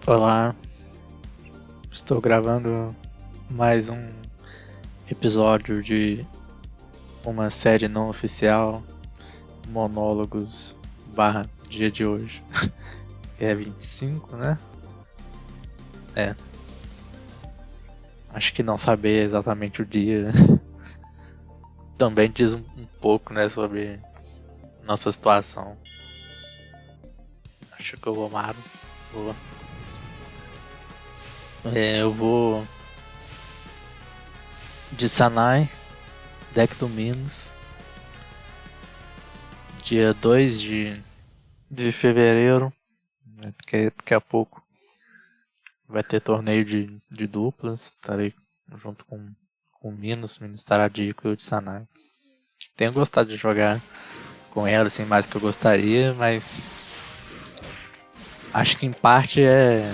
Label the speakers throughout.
Speaker 1: Olá, estou gravando mais um episódio de uma série não oficial, Monólogos barra dia de hoje, que é 25, né? Acho que não saber exatamente o dia também diz um pouco, né, sobre nossa situação. Acho que eu vou amar. Eu vou de Sanai, deck do Minos, dia 2 de fevereiro, né, daqui a pouco vai ter torneio de duplas, estarei junto com o Minos estará de Ico e eu de Sanai. Tenho gostado de jogar com ela assim mais do que eu gostaria, mas acho que em parte é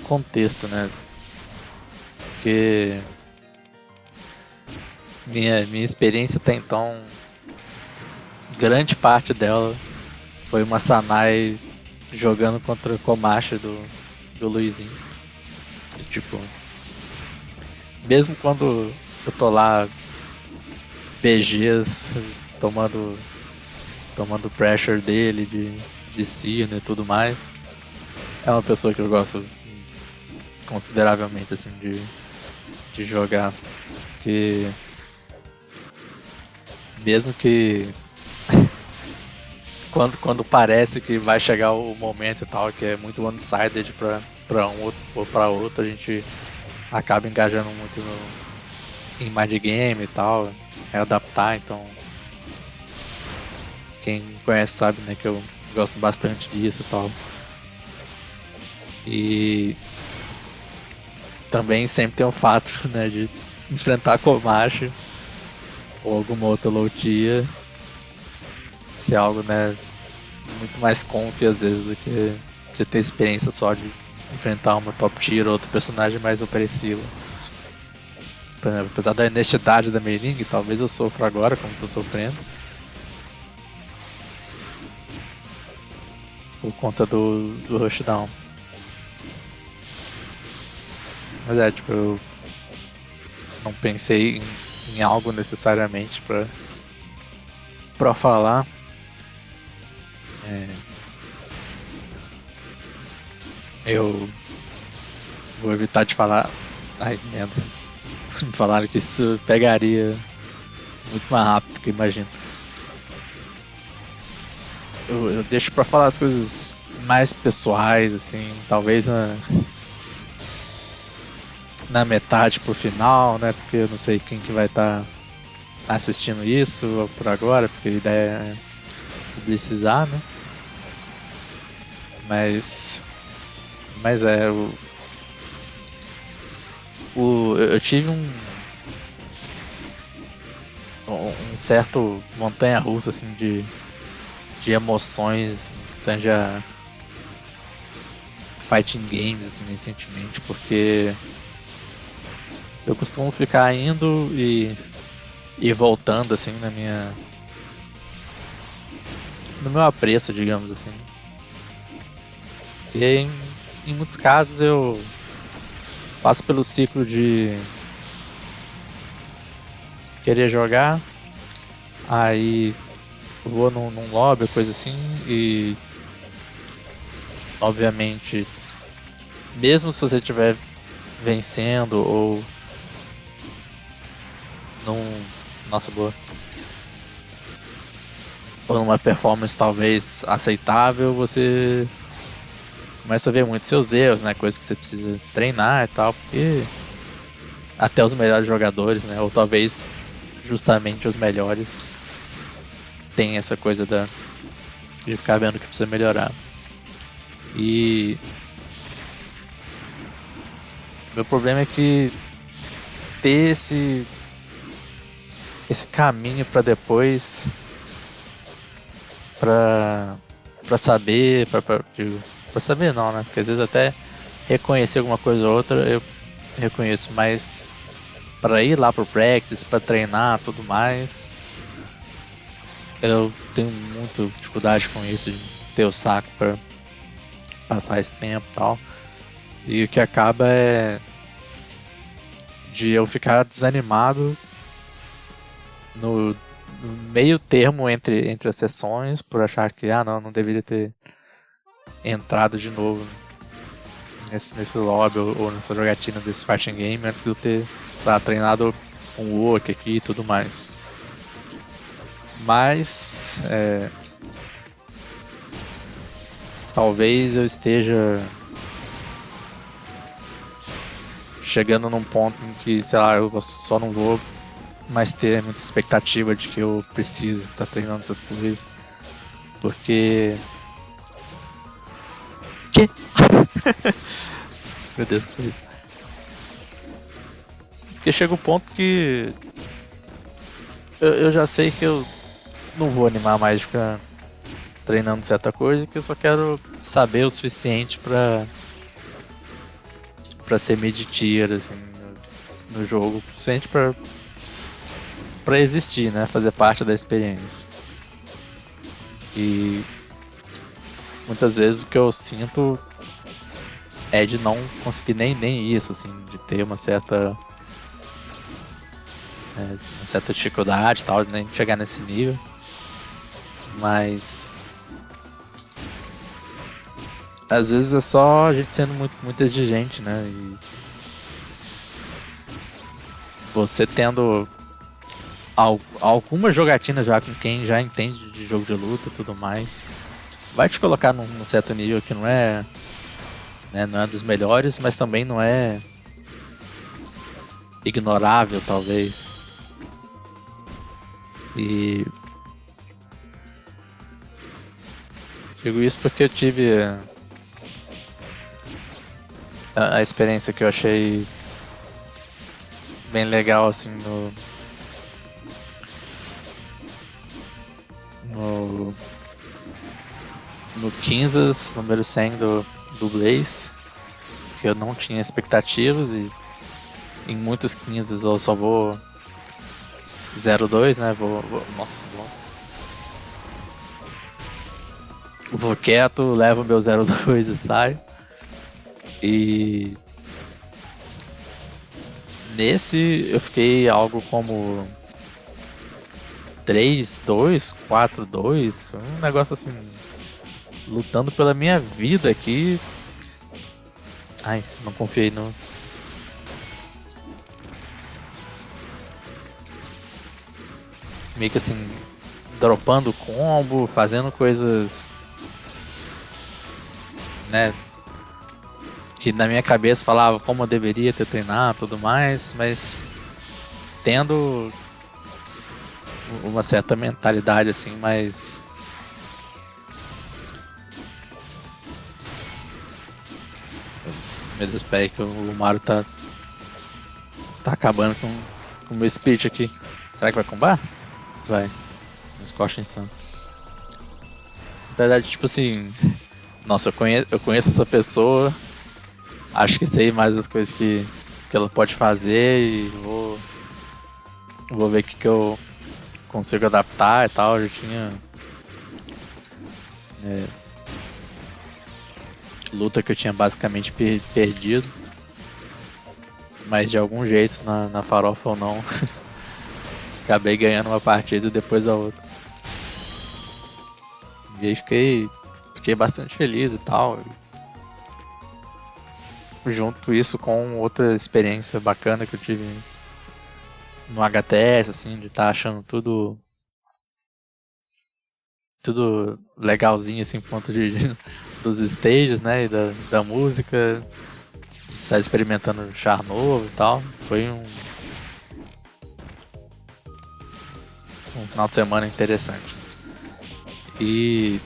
Speaker 1: contexto, né? Porque minha experiência até então, grande parte dela foi uma Sanai jogando contra o Komachi do Luizinho. E, tipo, mesmo quando eu tô lá BGs tomando pressure dele de Sino e tudo mais, é uma pessoa que eu gosto consideravelmente assim de jogar, porque mesmo que quando parece que vai chegar o momento e tal, que é muito one-sided pra um ou pra outro, a gente acaba engajando muito em mind game e tal, é adaptar, então quem me conhece sabe, né, que eu gosto bastante disso e tal. E também sempre tem o fato, né, de enfrentar Komachi ou alguma outra low tier ser algo, né, muito mais conf às vezes do que você ter experiência só de enfrentar uma top tier ou outro personagem mais opressivo. Por exemplo, apesar da honestidade da Meiling, talvez eu sofra agora como estou sofrendo por conta do rushdown. Mas é, tipo, eu não pensei em algo necessariamente pra falar. Eu vou evitar de falar. Ai, merda. Me falaram que isso pegaria muito mais rápido do que eu imagino. Eu deixo pra falar as coisas mais pessoais, assim, talvez na metade pro final, né? Porque eu não sei quem que vai estar assistindo isso por agora, porque a ideia é publicizar, né? Mas eu tive um certo montanha-russa assim de emoções tange a fighting games assim, recentemente, porque eu costumo ficar indo e voltando assim no meu apreço, digamos assim. E em muitos casos eu passo pelo ciclo de querer jogar, aí vou num lobby, coisa assim, e obviamente, mesmo se você estiver vencendo ou nossa, boa. Ou numa performance talvez aceitável, você começa a ver muito seus erros, né? Coisas que você precisa treinar e tal, porque até os melhores jogadores, né? Ou talvez justamente os melhores tem essa coisa de ficar vendo que precisa melhorar. E meu problema é que ter esse caminho para depois para saber, para saber não, né? Porque às vezes até reconhecer alguma coisa ou outra eu reconheço, mas para ir lá pro practice, para treinar, tudo mais, eu tenho muita dificuldade com isso, de ter o saco passar esse tempo e tal. E o que acaba é de eu ficar desanimado no meio termo entre as sessões, por achar que, não deveria ter entrado de novo nesse lobby ou nessa jogatina desse fighting game antes de eu ter treinado com o work aqui e tudo mais. Mas talvez eu esteja chegando num ponto em que, sei lá, eu só não vou mais ter muita expectativa de que eu preciso estar treinando essas coisas. Porque... Que? Meu Deus, que foi isso? Porque chega o ponto que eu já sei que eu não vou animar mais de ficar treinando certa coisa, que eu só quero saber o suficiente pra ser mid-tier, assim, no jogo, o suficiente pra existir, né, fazer parte da experiência. E muitas vezes o que eu sinto é de não conseguir nem isso, assim, de ter uma certa dificuldade e tal, de nem chegar nesse nível. Mas às vezes é só a gente sendo muito exigente, né? E você tendo alguma jogatina já com quem já entende de jogo de luta e tudo mais, vai te colocar num certo nível que não é, né, não é dos melhores, mas também não é ignorável, talvez. E digo isso porque eu tive a experiência que eu achei bem legal, assim, no Kansas, número 100 do Blaze, que eu não tinha expectativas, e em muitos Kansas eu só vou 0-2, né? Nossa, vou quieto, levo meu 0-2 e saio. E nesse eu fiquei algo como 3-2, 4-2, um negócio assim, lutando pela minha vida aqui. Ai, não confiei no... Meio que assim, dropando combo, fazendo coisas, né, que na minha cabeça falava como eu deveria ter treinado e tudo mais, mas tendo uma certa mentalidade assim, mais... Meu Deus, pera aí que o Mario tá acabando com o meu speech aqui. Será que vai combar? Vai. Um squash insano. Na verdade, tipo assim... Nossa, eu conheço essa pessoa. Acho que sei mais as coisas que ela pode fazer e vou ver o que eu consigo adaptar e tal. Eu já tinha luta que eu tinha basicamente perdido, mas de algum jeito, na farofa ou não, acabei ganhando uma partida depois da outra. E aí fiquei bastante feliz e tal. Junto isso com outra experiência bacana que eu tive no HTS, assim, de estar achando tudo legalzinho, assim, por conta dos stages, né, e da música, estar experimentando char novo e tal. Foi um final de semana interessante. E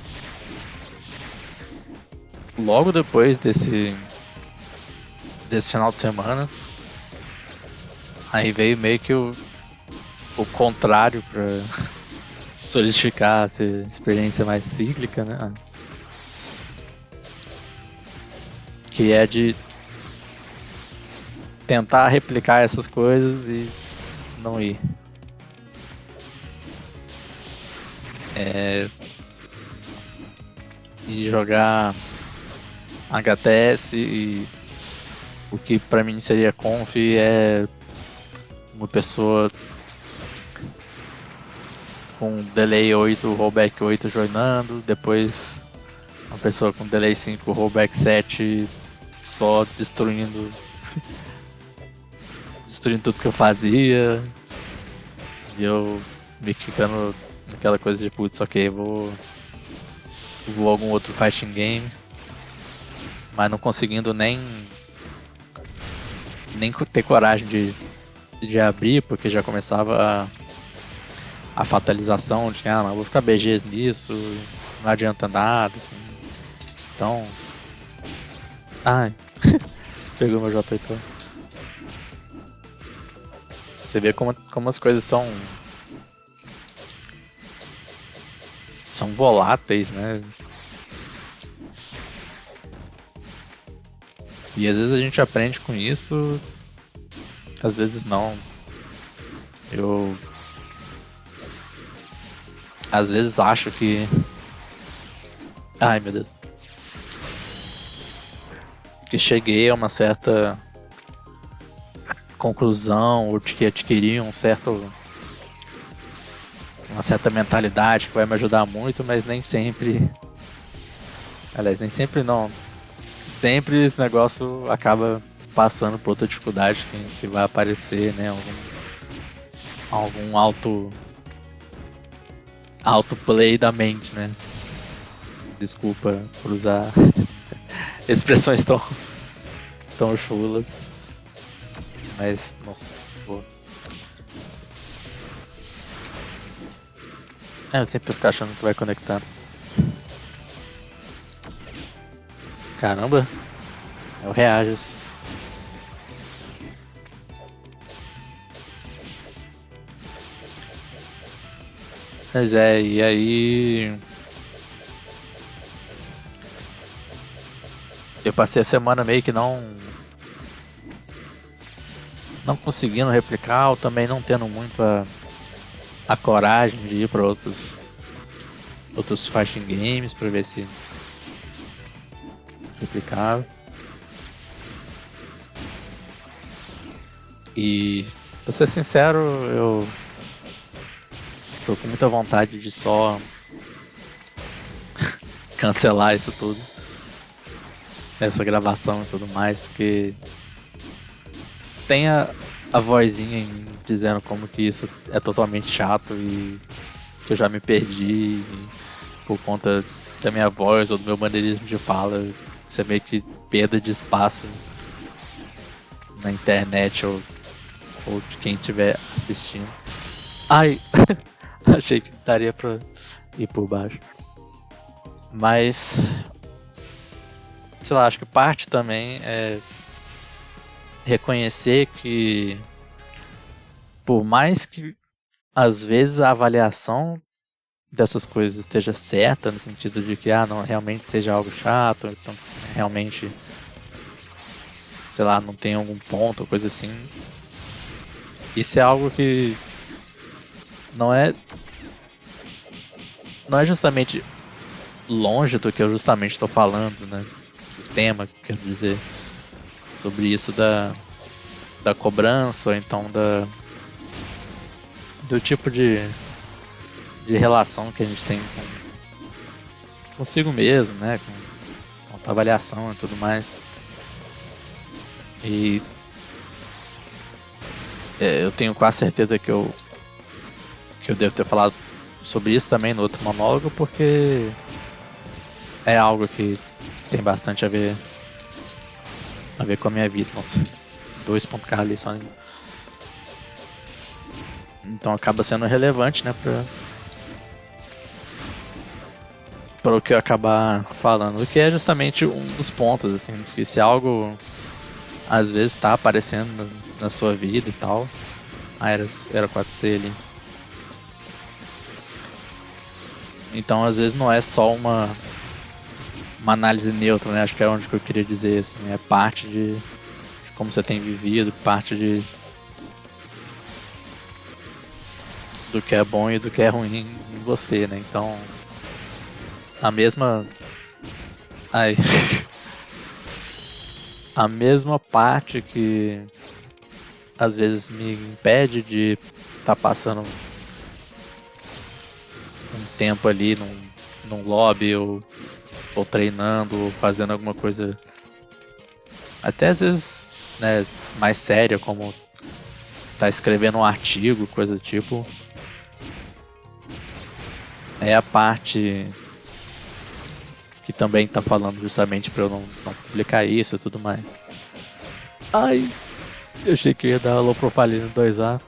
Speaker 1: logo depois desse final de semana, aí veio meio que o contrário pra solidificar essa experiência mais cíclica, né? Que é de tentar replicar essas coisas e não ir. E jogar HTS e o que pra mim seria conf é uma pessoa com delay 8, rollback 8 joinando, depois uma pessoa com delay 5, rollback 7 só destruindo tudo que eu fazia, e eu me ficando naquela coisa de putz, ok, vou algum outro fighting game, mas não conseguindo nem ter coragem de abrir, porque já começava a fatalização de não vou ficar BGs nisso, não adianta nada, assim. Então. Ai, pegou meu JP. Você vê como as coisas são voláteis, né? E às vezes a gente aprende com isso, às vezes não. Eu às vezes acho que... Ai, meu Deus. Que cheguei a uma certa conclusão, ou de que adquiri uma certa mentalidade que vai me ajudar muito, mas nem sempre... Aliás, nem sempre não. Sempre esse negócio acaba passando por outra dificuldade que vai aparecer, né? Algum autoplay da mente, né? Desculpa por usar expressões tão chulas. Mas, nossa, boa. Eu sempre fico achando que vai conectar. Caramba, é o Reages. Mas e aí... Eu passei a semana meio que não conseguindo replicar, ou também não tendo muito a coragem de ir para outros fighting games para ver se replicava. E pra ser sincero, eu tô com muita vontade de só cancelar isso tudo, essa gravação e tudo mais, porque tem a vozinha em mim dizendo como que isso é totalmente chato e que eu já me perdi por conta da minha voz ou do meu maneirismo de fala. Isso é meio que perda de espaço na internet ou de quem estiver assistindo. Ai, achei que daria pra ir por baixo. Mas, sei lá, acho que parte também é reconhecer que, por mais que às vezes a avaliação dessas coisas esteja certa, no sentido de que não realmente seja algo chato, então realmente, sei lá, não tem algum ponto ou coisa assim, isso é algo que não é justamente longe do que eu justamente estou falando, né? O tema, quero dizer, sobre isso da cobrança, ou então do tipo de relação que a gente tem consigo mesmo, né? Com a avaliação e tudo mais. E eu tenho quase certeza que eu devo ter falado sobre isso também no outro monólogo, porque é algo que tem bastante a ver com a minha vida. Nossa, 2.k ali só. Então acaba sendo relevante, né, para o que eu acabar falando, o que é justamente um dos pontos, assim, que se algo às vezes está aparecendo na sua vida e tal, era 4C ali. Então às vezes não é só uma análise neutra, né? Acho que é onde que eu queria dizer, assim, é parte de como você tem vivido, parte do que é bom e do que é ruim em você, né? Então, a mesma... Ai... a mesma parte que às vezes me impede de estar passando um tempo ali num lobby ou treinando ou fazendo alguma coisa até às vezes, né, mais séria, como tá escrevendo um artigo, coisa do tipo. É a parte que também tá falando justamente pra eu não publicar isso e tudo mais. Ai, eu achei que ia dar low profile no 2A.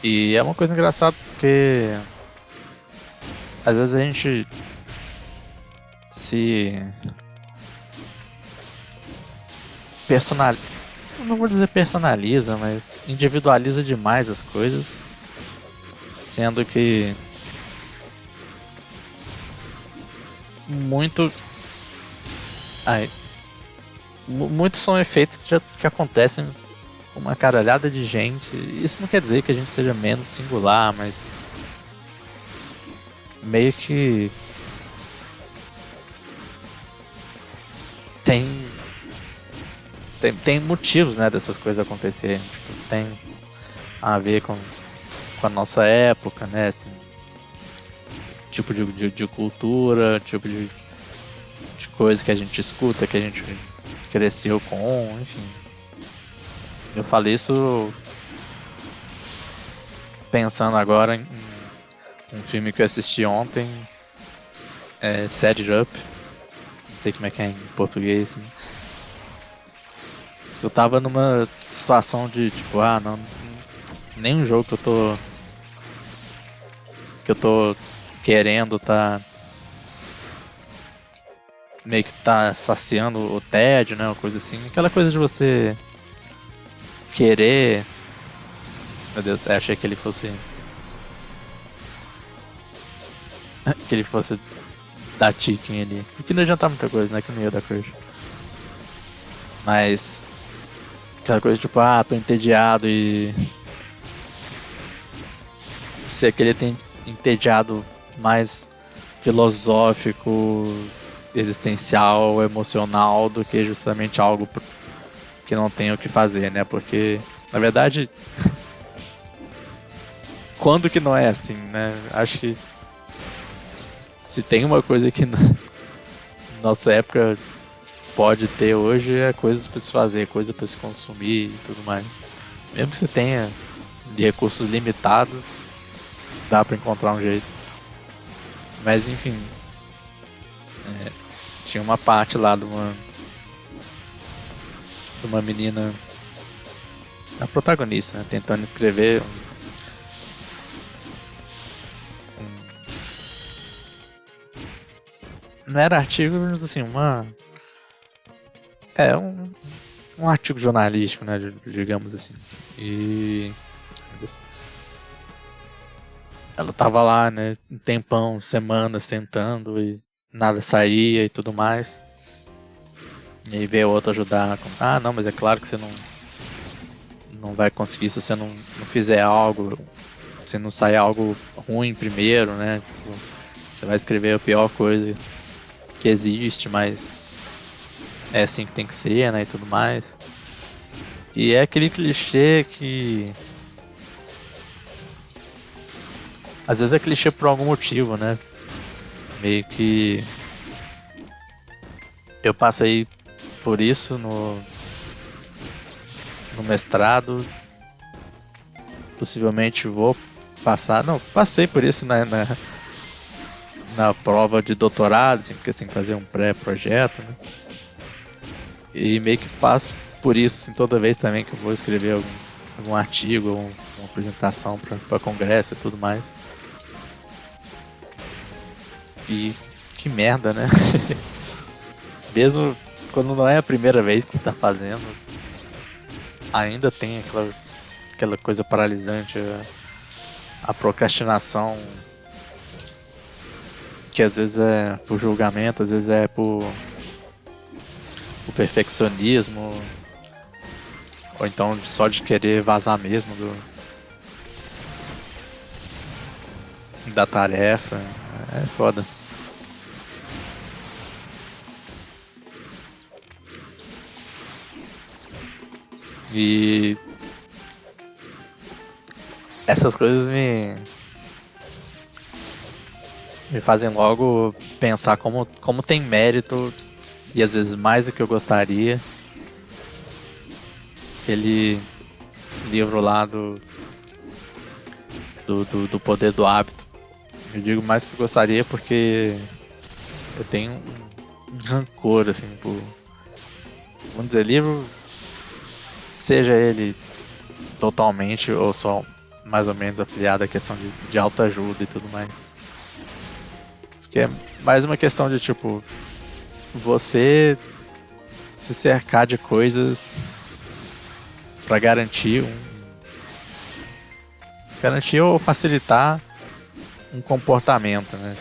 Speaker 1: E é uma coisa engraçada porque às vezes a gente se personaliza, não vou dizer personaliza, mas individualiza demais as coisas, sendo que muito, ai, muitos são efeitos que acontecem com uma caralhada de gente. Isso não quer dizer que a gente seja menos singular, mas meio que tem motivos, né, dessas coisas acontecerem. Tipo, tem a ver com a nossa época, né? Assim, tipo de cultura, tipo de coisa que a gente escuta, que a gente cresceu com, enfim. Eu falei isso pensando agora em um filme que eu assisti ontem, Set It Up. Não sei como é que é em português. Assim. Eu tava numa situação de tipo, não, nenhum jogo que eu tô querendo tá meio que tá saciando o tédio, né, uma coisa assim. Aquela coisa de você querer. Meu Deus, achei que ele fosse dar chicken ali. O que não adianta muita coisa, né, que não ia dar coisa. Mas aquela coisa tipo, tô entediado e ser aquele entediado mais filosófico, existencial, emocional do que justamente algo que não tem o que fazer, né? Porque, na verdade, quando que não é assim, né? Acho que se tem uma coisa que na nossa época pode ter hoje é coisas para se fazer, coisa para se consumir e tudo mais. Mesmo que você tenha de recursos limitados, dá para encontrar um jeito. Mas enfim, tinha uma parte lá de uma menina, a protagonista, né, tentando escrever não era artigo, mas assim, um artigo jornalístico, né, digamos assim. E ela tava lá, né, um tempão, semanas tentando e nada saía e tudo mais. E aí veio outro ajudar com, não, mas é claro que você não vai conseguir se você não fizer algo, se não sair algo ruim primeiro, né? Tipo, você vai escrever a pior coisa que existe, mas é assim que tem que ser, né? E tudo mais. E é aquele clichê que às vezes é clichê por algum motivo, né? Meio que eu passei por isso no mestrado. Possivelmente vou passar. Não, passei por isso na prova de doutorado, assim, porque você tem que fazer um pré-projeto, né? E meio que passo por isso assim, toda vez também que eu vou escrever algum artigo, uma apresentação para congresso e tudo mais. E que merda, né? Mesmo quando não é a primeira vez que você tá fazendo, ainda tem aquela coisa paralisante, a procrastinação, que às vezes é por julgamento, às vezes é por perfeccionismo, ou então só de querer vazar mesmo da tarefa. É foda. E essas coisas me fazem logo pensar como tem mérito, e às vezes mais do que eu gostaria. Aquele livro lá do Poder do Hábito. Eu digo mais que eu gostaria porque eu tenho um rancor, assim, por... Vamos dizer, livro, seja ele totalmente ou só mais ou menos afiliado à questão de autoajuda e tudo mais. Porque é mais uma questão de, tipo, você se cercar de coisas para garantir ou facilitar um comportamento, né?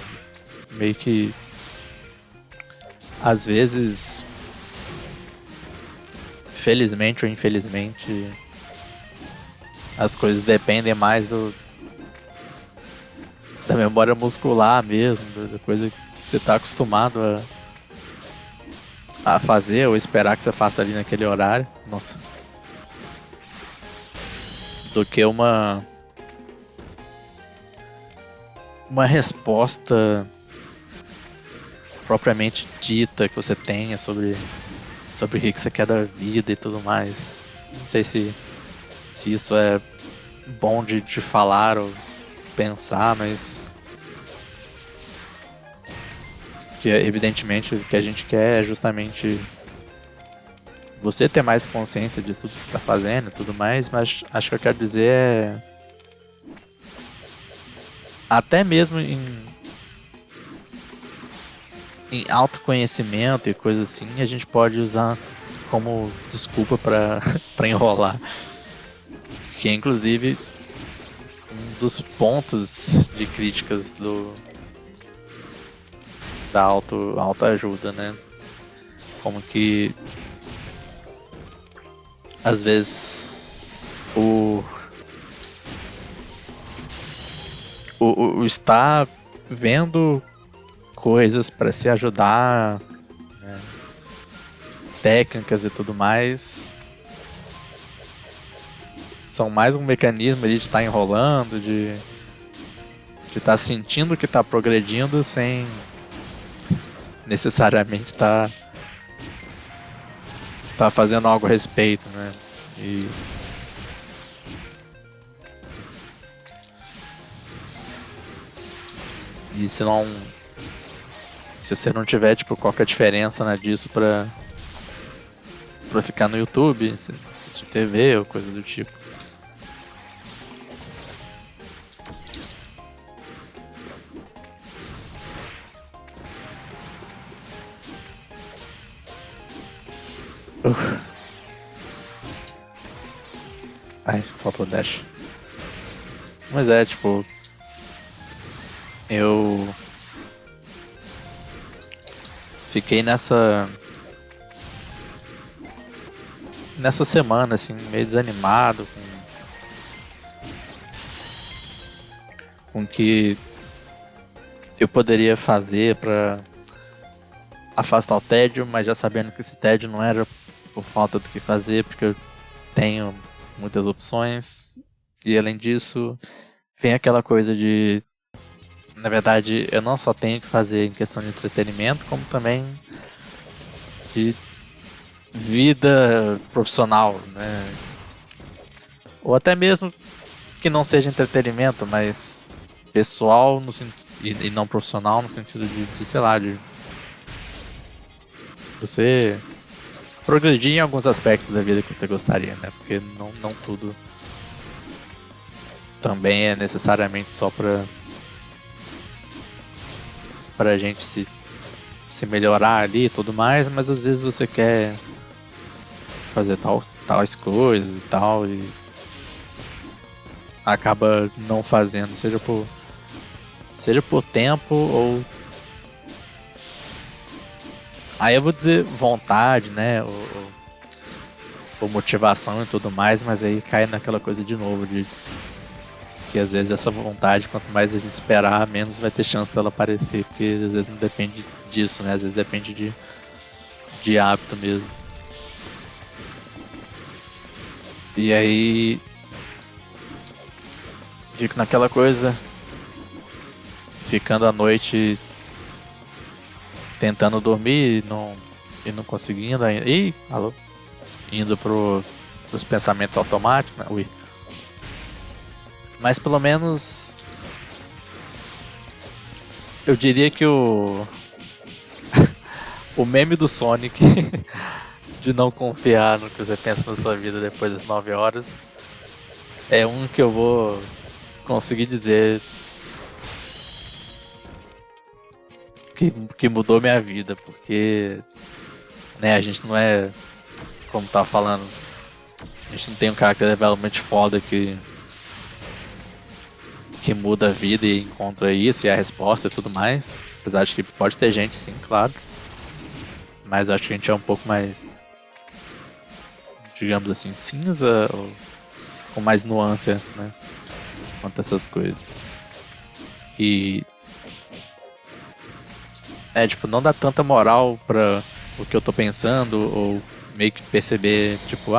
Speaker 1: Meio que às vezes, felizmente ou infelizmente, as coisas dependem mais da memória muscular mesmo, da coisa que você está acostumado a fazer ou esperar que você faça ali naquele horário. Nossa. Do que uma resposta propriamente dita que você tenha sobre o que você quer da vida e tudo mais. Não sei se isso é bom de falar ou pensar, mas que evidentemente o que a gente quer é justamente você ter mais consciência de tudo que você está fazendo e tudo mais, mas acho que eu quero dizer é até mesmo em autoconhecimento e coisas assim, a gente pode usar como desculpa para enrolar. Que é inclusive um dos pontos de críticas da autoajuda, né? Como que às vezes o estar vendo coisas para se ajudar, né? Técnicas e tudo mais, são mais um mecanismo ali de estar enrolando, de estar sentindo que está progredindo sem necessariamente estar fazendo algo a respeito, né? E se você não tiver, tipo, qual que é a diferença, né, disso pra ficar no YouTube, assistir TV ou coisa do tipo. Ai, faltou dash. Mas é, tipo, eu fiquei nessa semana, assim, meio desanimado com o que eu poderia fazer pra afastar o tédio, mas já sabendo que esse tédio não era por falta do que fazer, porque eu tenho muitas opções. E além disso, vem aquela coisa de, na verdade, eu não só tenho que fazer em questão de entretenimento, como também de vida profissional, né? Ou até mesmo que não seja entretenimento, mas pessoal no e não profissional, no sentido de sei lá, de você progredir em alguns aspectos da vida que você gostaria, né? Porque não tudo também é necessariamente só pra gente se melhorar ali e tudo mais, mas às vezes você quer fazer tais coisas e tal, e acaba não fazendo, seja por tempo ou... Aí eu vou dizer vontade, né, ou motivação e tudo mais, mas aí cai naquela coisa de novo, de que às vezes essa vontade, quanto mais a gente esperar, menos vai ter chance dela aparecer, porque às vezes não depende disso, né, às vezes depende de hábito mesmo. E aí fico naquela coisa, ficando à noite tentando dormir e não conseguindo ainda. Ih, alô? Indo pros pensamentos automáticos, né? Ui. Mas pelo menos eu diria que o meme do Sonic de não confiar no que você pensa na sua vida depois das 9 horas é um que eu vou conseguir dizer que mudou minha vida, porque né, a gente não é, como tá falando, a gente não tem um character development foda que muda a vida e encontra isso e a resposta e tudo mais. Apesar de que pode ter gente sim, claro. Mas acho que a gente é um pouco mais, digamos assim, cinza ou com mais nuance, né? Quanto a essas coisas. E tipo, não dá tanta moral pra o que eu tô pensando ou meio que perceber, tipo,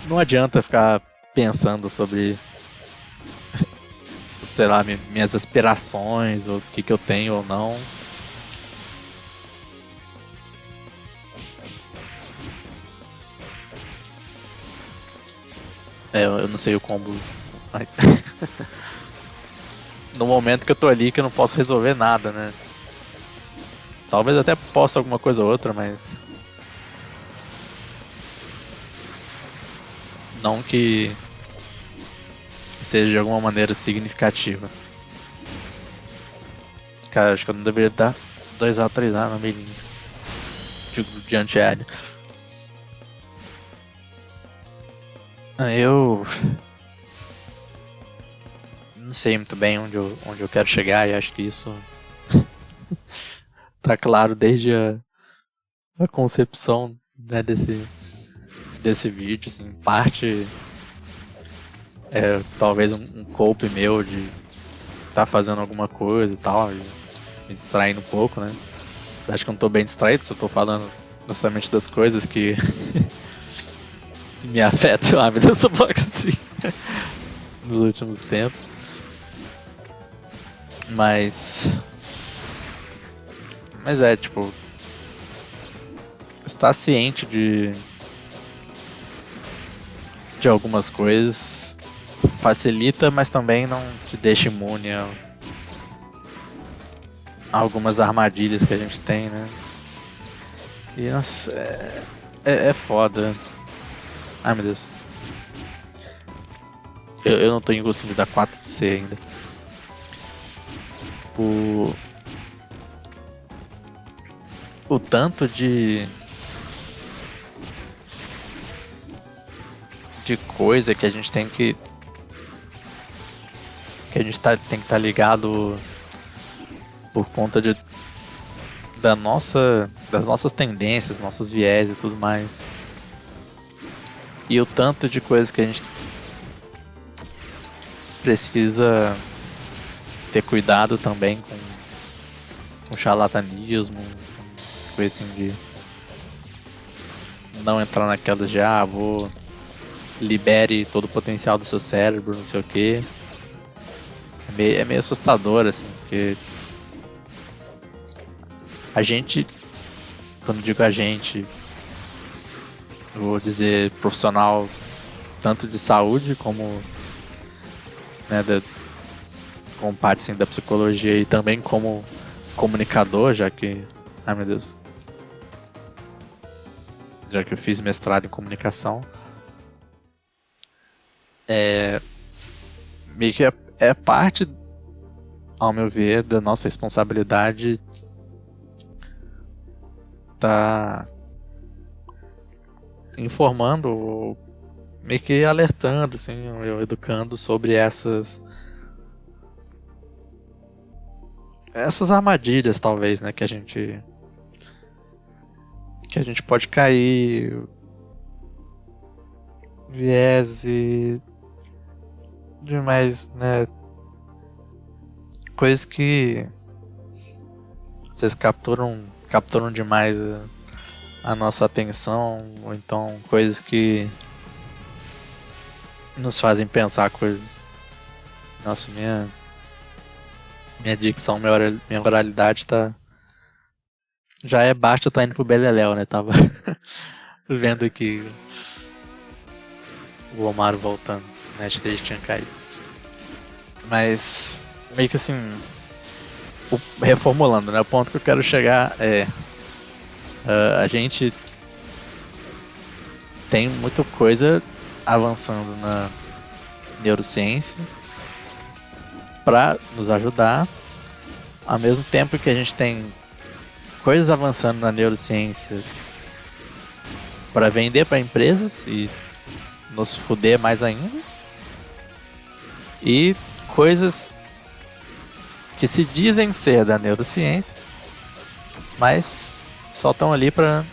Speaker 1: não adianta ficar pensando sobre, sei lá, minhas aspirações ou o que eu tenho ou não. Eu não sei o combo. No momento que eu tô ali que eu não posso resolver nada, né? Talvez até possa alguma coisa ou outra, mas não que seja de alguma maneira significativa. Cara, acho que eu não deveria dar 2A, 3A no meirinho de anti-ad. Eu não sei muito bem onde eu quero chegar e acho que isso tá claro desde a concepção, né, desse vídeo, assim, parte talvez um cope meu de tá fazendo alguma coisa e tal, e me distraindo um pouco, né? Acho que eu não tô bem distraído se eu tô falando justamente das coisas que me afetam a vida do Box nos últimos tempos. Mas tipo, estar ciente de algumas coisas facilita, mas também não te deixa imune a algumas armadilhas que a gente tem, né? E nossa, é foda. Ai meu Deus. Eu não tô em gosto de dar 4C ainda. O tanto de coisa que a gente tem que a gente tem que estar ligado por conta das nossas tendências, nossos viés e tudo mais. E o tanto de coisas que a gente precisa ter cuidado também com charlatanismo, coisa assim de não entrar naquela de libere todo o potencial do seu cérebro, não sei o que. É meio assustador, assim, porque a gente, quando digo a gente, vou dizer profissional tanto de saúde como, né, como parte assim, da psicologia e também como comunicador, já que, ai meu Deus, já que eu fiz mestrado em comunicação, meio que é parte, ao meu ver, da nossa responsabilidade tá informando ou meio que alertando, assim, eu educando sobre essas armadilhas, talvez, né, que a gente pode cair, viés e demais, né, coisas que vocês capturam demais a nossa atenção, ou então coisas que nos fazem pensar coisas. Nossa, minha dicção, minha oralidade tá. Já é baixa, tá indo pro Beleléu, né? Tava vendo aqui o Omar voltando, né? Acho que ele tinha caído. Mas, meio que assim, reformulando, né? O ponto que eu quero chegar é. A gente tem muita coisa avançando na neurociência para nos ajudar, ao mesmo tempo que a gente tem coisas avançando na neurociência para vender para empresas e nos fuder mais ainda, e coisas que se dizem ser da neurociência, mas só estão ali para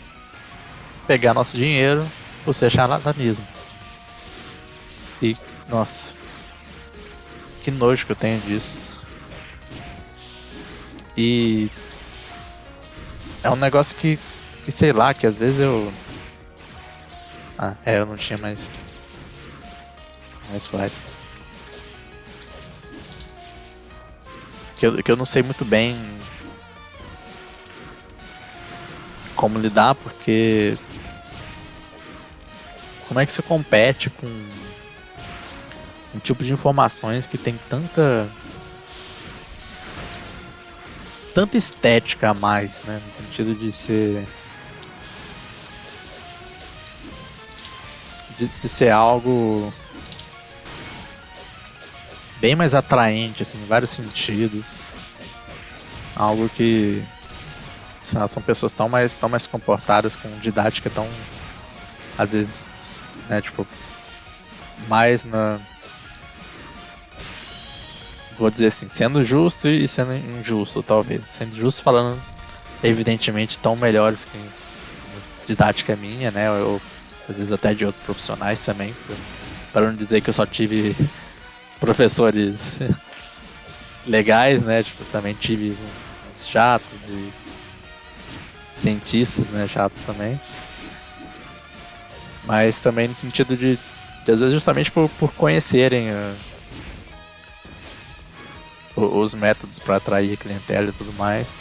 Speaker 1: pegar nosso dinheiro por ser charlatanismo. E, nossa, que nojo que eu tenho disso. E é um negócio que sei lá, que às vezes eu... eu não tinha mais slide. Que eu não sei muito bem como lidar, porque como é que você compete com um tipo de informações que tem tanta estética a mais, né? No sentido de ser de ser algo bem mais atraente, assim, em vários sentidos. Algo que, sei lá, são pessoas tão mais comportadas, com didática tão, às vezes, né, tipo, mais na... Vou dizer assim, sendo justo e sendo injusto, talvez. Sendo justo falando, evidentemente, tão melhores que didática minha, né? Ou às vezes até de outros profissionais também. Para não dizer que eu só tive professores legais, né? Tipo, também tive uns chatos e cientistas, né? Chatos também. Mas também no sentido de às vezes justamente por conhecerem os métodos para atrair clientela e tudo mais,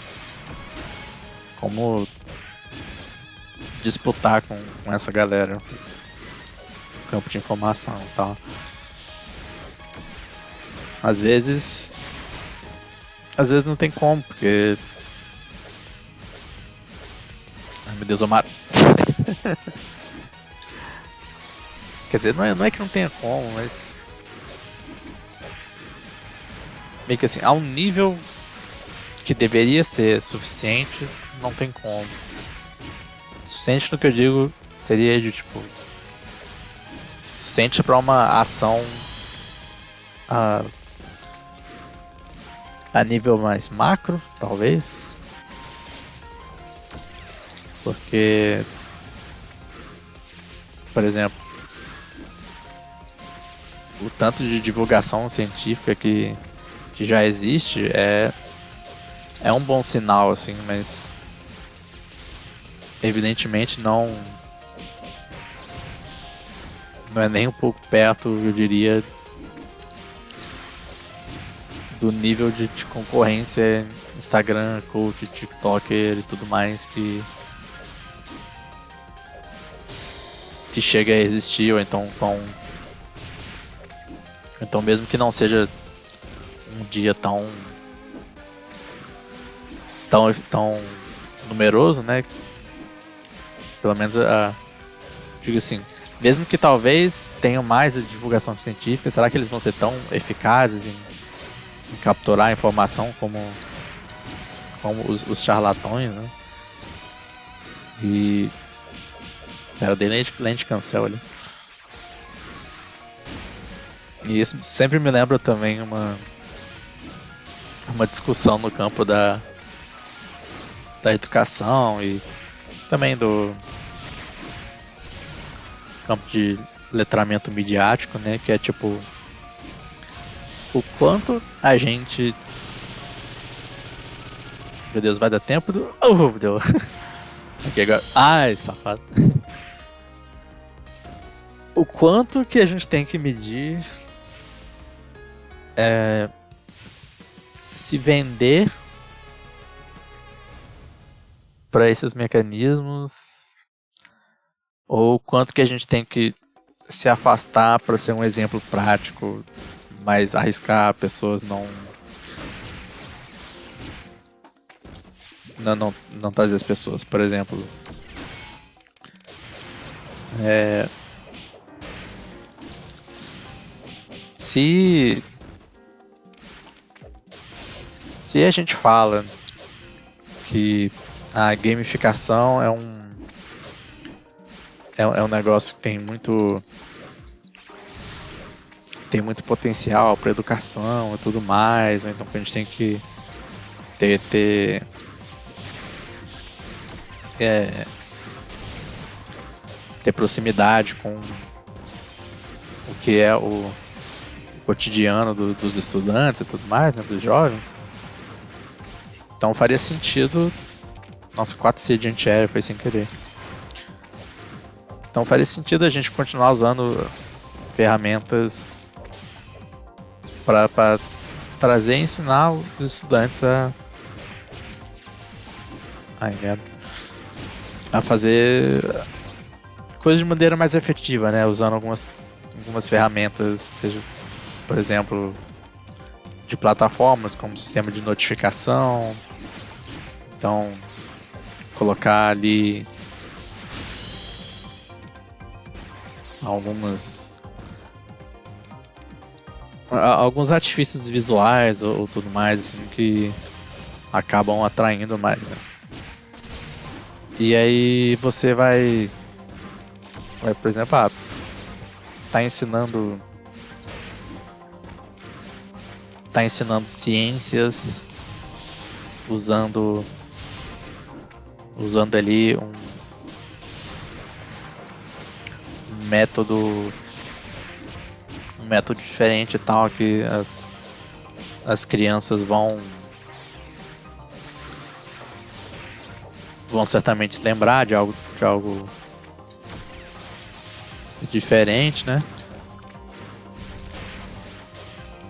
Speaker 1: como disputar com essa galera no campo de informação e tal. Às vezes não tem como, porque... Ai meu Deus, Omar. Quer dizer, não é que não tenha como, mas meio que assim, a um nível que deveria ser suficiente, não tem como. Suficiente no que eu digo seria de tipo... Suficiente pra uma ação a nível mais macro, talvez. Porque, por exemplo, o tanto de divulgação científica que já existe é um bom sinal, assim, mas evidentemente não é nem um pouco perto, eu diria, do nível de concorrência Instagram, coach, TikToker e tudo mais que chega a existir, ou então mesmo que não seja um dia tão numeroso, né? Pelo menos digo assim, mesmo que talvez tenham mais a divulgação científica, será que eles vão ser tão eficazes em capturar a informação como os charlatões, né? E... Pera, eu dei lente cancel ali. E isso sempre me lembra também uma discussão no campo da educação e também do campo de letramento midiático, né? Que é tipo o quanto a gente... Meu Deus, vai dar tempo do... deu. Aqui agora... Ai, safado. O quanto que a gente tem que medir é se vender para esses mecanismos ou quanto que a gente tem que se afastar para ser um exemplo prático, mas arriscar pessoas não trazer as pessoas, por exemplo. Se a gente fala que a gamificação é um negócio que tem muito potencial para educação e tudo mais, né? Então a gente tem que ter proximidade com o que é o cotidiano dos estudantes e tudo mais, né, dos jovens. Então faria sentido. Nossa, 4C de antiaéreo foi sem querer. Então faria sentido a gente continuar usando ferramentas para trazer e ensinar os estudantes a fazer coisas de maneira mais efetiva, né? Usando algumas ferramentas, seja, por exemplo, de plataformas como sistema de notificação. Então, colocar ali alguns artifícios visuais ou tudo mais assim, que acabam atraindo mais, né? E aí você vai, por exemplo, tá ensinando ciências usando ali um método diferente e tal, que as crianças vão certamente se lembrar de algo diferente, né?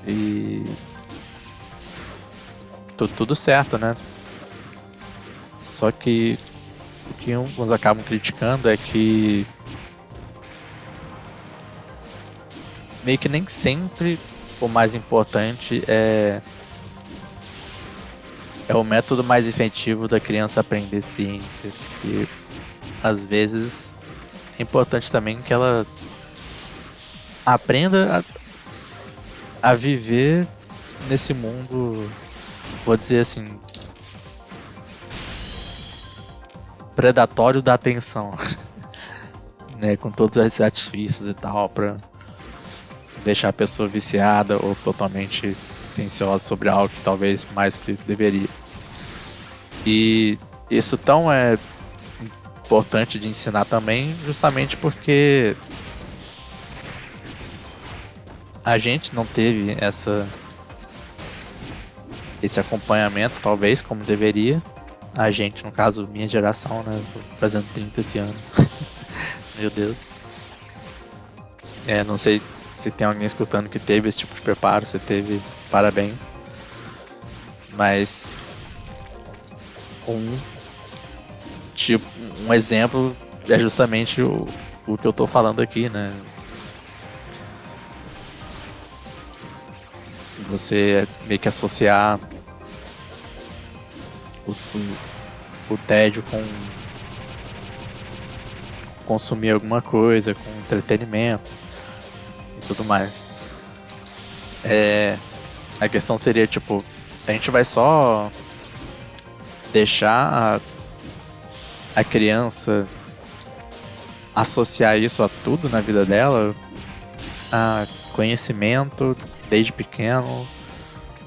Speaker 1: E tudo certo, né? Só que o que uns acabam criticando é que meio que nem sempre o mais importante é o método mais efetivo da criança aprender ciência. E às vezes é importante também que ela aprenda a viver nesse mundo, vou dizer assim, predatório da atenção, né, com todos esses artifícios e tal, pra deixar a pessoa viciada ou totalmente atenciosa sobre algo que talvez mais que deveria. E isso tão é importante de ensinar também, justamente porque a gente não teve esse acompanhamento, talvez, como deveria. A gente, no caso, minha geração, né? Tô fazendo 30 esse ano. Meu Deus. Não sei se tem alguém escutando que teve esse tipo de preparo, se teve, parabéns. Mas um exemplo é justamente o que eu tô falando aqui, né? Você meio que associar o tédio com consumir alguma coisa, com entretenimento e tudo mais. A questão seria, tipo, a gente vai só deixar a criança associar isso a tudo na vida dela, a conhecimento desde pequeno,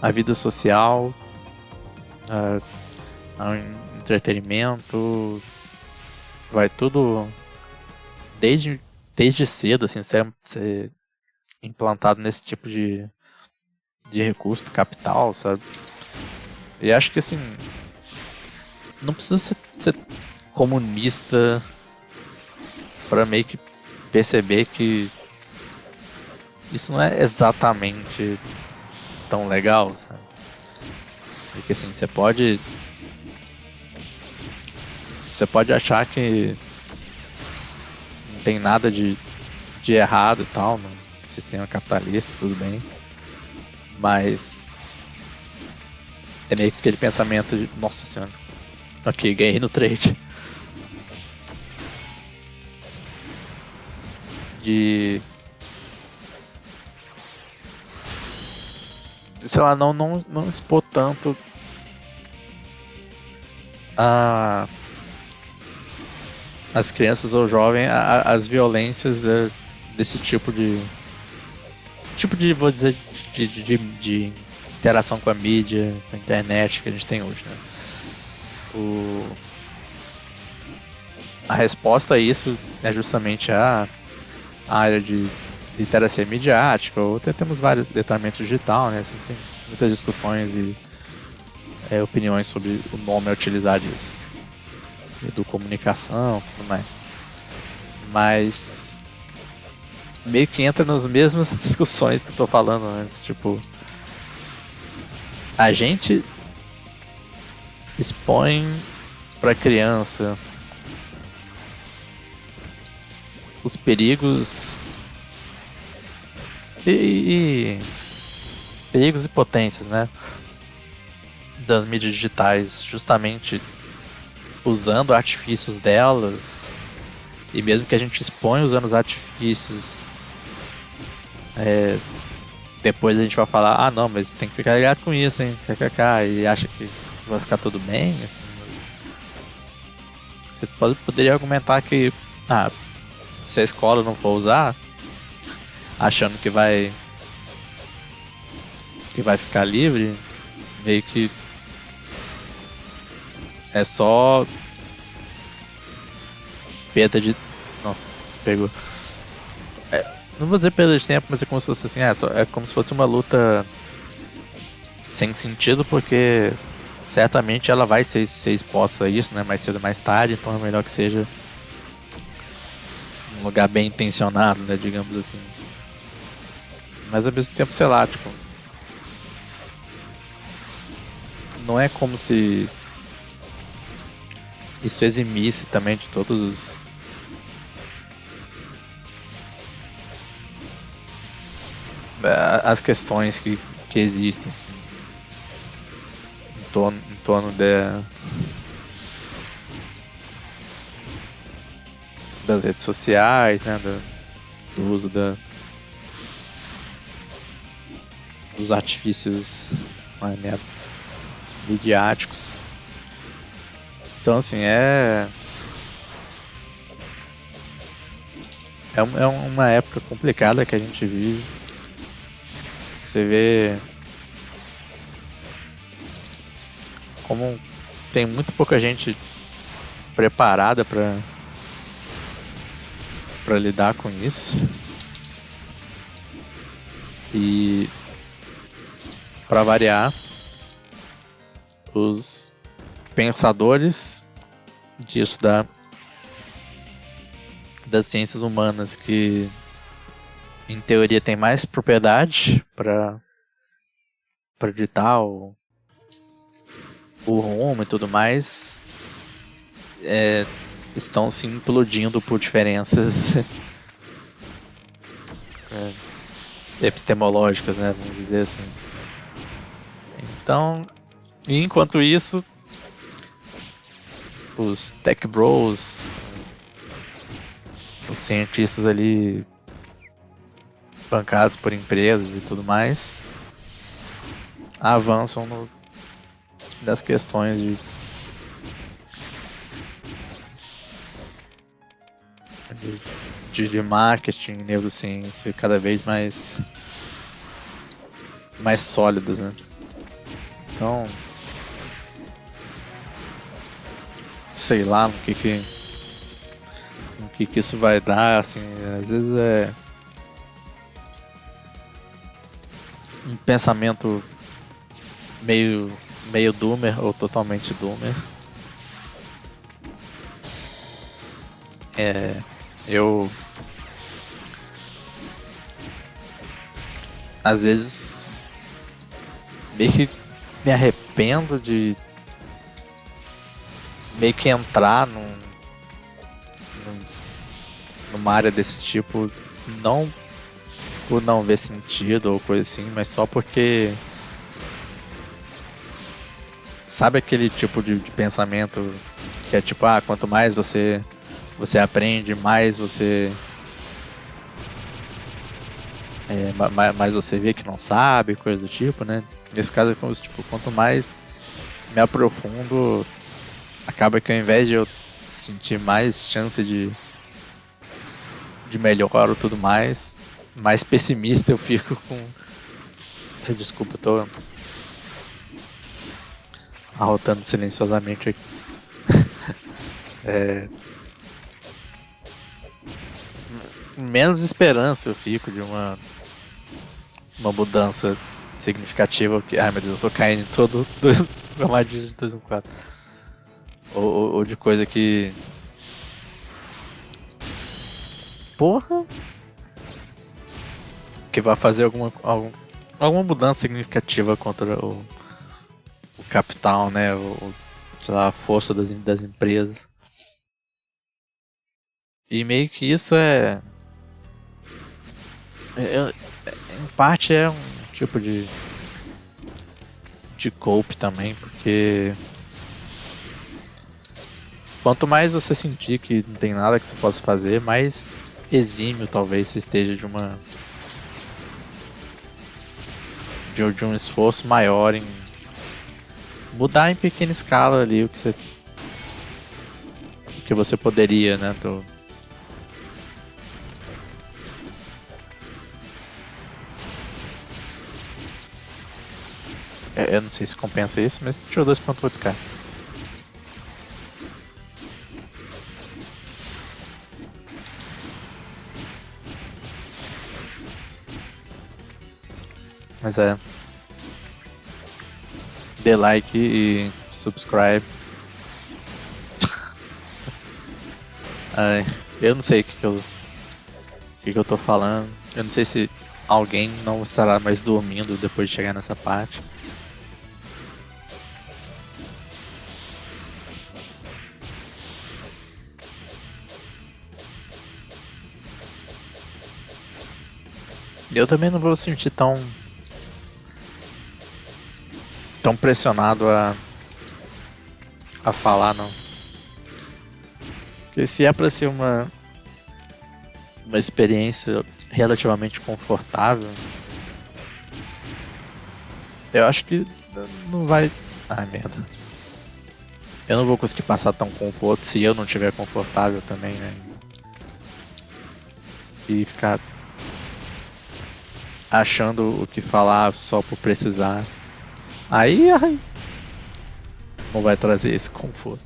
Speaker 1: a vida social, a entretenimento, vai tudo desde cedo, assim, ser implantado nesse tipo de recurso, de capital, sabe? E acho que, assim, não precisa ser comunista para meio que perceber que isso não é exatamente tão legal, sabe? Porque assim, você pode achar que não tem nada de errado e tal no sistema capitalista, tudo bem, mas é meio que aquele pensamento de, nossa senhora, ok, ganhei no trade. De, sei lá, não expor tanto as crianças ou jovens as violências desse tipo de vou dizer, de interação com a mídia, com a internet que a gente tem hoje, né? A resposta a isso é justamente a área de literacia midiática, ou até temos vários detalhamentos digital, né? Assim, tem muitas discussões e opiniões sobre o nome a utilizar disso. Comunicação, tudo mais. Mas meio que entra nas mesmas discussões que eu tô falando antes, tipo, a gente expõe pra criança os perigos perigos e potências, né, das mídias digitais, justamente usando artifícios delas, e mesmo que a gente expõe usando os artifícios, depois a gente vai falar, ah não, mas tem que ficar ligado com isso, hein, kkk, e acha que vai ficar tudo bem, assim. Você poderia argumentar que, se a escola não for usar, achando que vai ficar livre, meio que é só perda de... Nossa, pegou. Não vou dizer perda de tempo, mas é como se fosse assim, é como se fosse uma luta sem sentido, porque certamente ela vai ser exposta a isso, né, mais cedo ou mais tarde, então é melhor que seja um lugar bem intencionado, né, digamos assim. Mas ao mesmo tempo, sei lá, tipo, não é como se isso eximisse também de todos as questões que existem em torno das redes sociais, né, do uso dos artifícios midiáticos. Então assim, é uma época complicada que a gente vive. Você vê como tem muito pouca gente preparada para lidar com isso. E para variar, os pensadores disso das ciências humanas, que em teoria tem mais propriedade para ditar o rumo e tudo mais, estão se implodindo por diferenças epistemológicas, né, vamos dizer assim. Então, enquanto isso, os tech bros, os cientistas ali bancados por empresas e tudo mais, avançam das questões de marketing, neurociência cada vez mais sólidos, né? Então, sei lá no que isso vai dar, assim, às vezes é um pensamento meio doomer ou totalmente doomer. Eu às vezes meio que me arrependo de meio que entrar numa área desse tipo, não por não ver sentido ou coisa assim, mas só porque sabe aquele tipo de pensamento que é tipo, quanto mais você aprende, mais você mais você vê que não sabe, coisa do tipo, né? Nesse caso é como se, tipo, quanto mais me aprofundo, acaba que ao invés de eu sentir mais chance de melhor ou tudo mais pessimista eu fico com... Desculpa, eu tô arrotando silenciosamente aqui. Menos esperança eu fico de uma mudança significativa. Que, ai meu Deus, eu tô caindo em todo armadilha de 214. Ou de coisa que... Porra! Que vai fazer alguma mudança significativa contra o capital, né? Sei lá, a força das empresas. E meio que isso em parte é um tipo de cope também, porque quanto mais você sentir que não tem nada que você possa fazer, mais exímio talvez você esteja de um esforço maior em mudar em pequena escala ali o que você poderia, né? Eu não sei se compensa isso, mas tirou 2.8k. Mas dê like e subscribe. Eu não sei o que eu tô falando. Eu não sei se alguém não estará mais dormindo depois de chegar nessa parte. Eu também não vou sentir tão pressionado a falar, não. Porque se é pra ser uma experiência relativamente confortável, eu acho que não vai... Ai, merda. Eu não vou conseguir passar tão conforto se eu não estiver confortável também, né? E ficar achando o que falar só por precisar. Aí não vai trazer esse conforto.